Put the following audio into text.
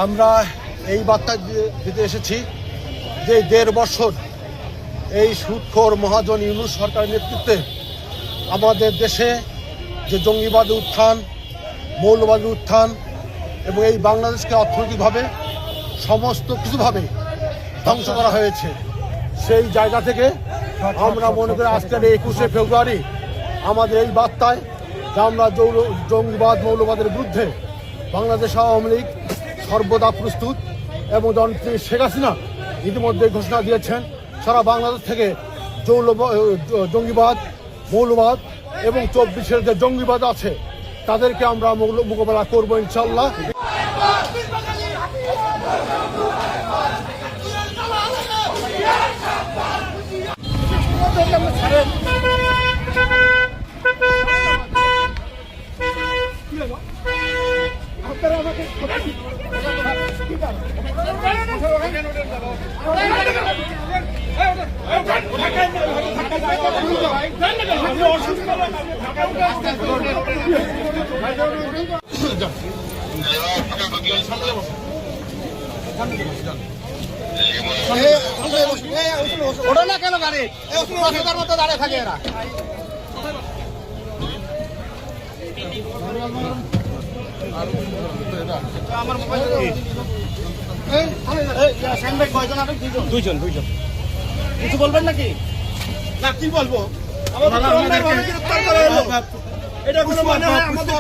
আমরা এই বার্তা দিতে এসেছি যে ১.৫ বছর এই সুদখোর মহাজন ইউনূস সরকারের নেতৃত্বে আমাদের দেশে যে জঙ্গিবাদের উত্থান, মৌলবাদের উত্থান এবং এই বাংলাদেশকে অর্থনৈতিকভাবে সমস্ত কিছুভাবে ধ্বংস করা হয়েছে। সেই জায়গা থেকে আমরা মনে করি আজকের ২১শে ফেব্রুয়ারি আমাদের এই বার্তায় যে আমরা জঙ্গিবাদ মৌলবাদের বিরুদ্ধে বাংলাদেশ আওয়ামী লীগ সর্বদা প্রস্তুত এবং জনপ্রিয় শেখ হাসিনা ইতিমধ্যে ঘোষণা দিয়েছেন সারা বাংলাদেশ থেকে জঙ্গিবাদ মৌলবাদ এবং ২৪-এর যে জঙ্গিবাদ আছে তাদেরকে আমরা মোকাবেলা করবো ইনশাল্লাহ। ওটা না কেন গাড়ি মতো দাঁড়িয়ে থাকে এরা। আমার মোবাইল দুইজন কিছু বলবেন নাকি? না কি বলবো, এটা কোনো মানে হয় আমাদের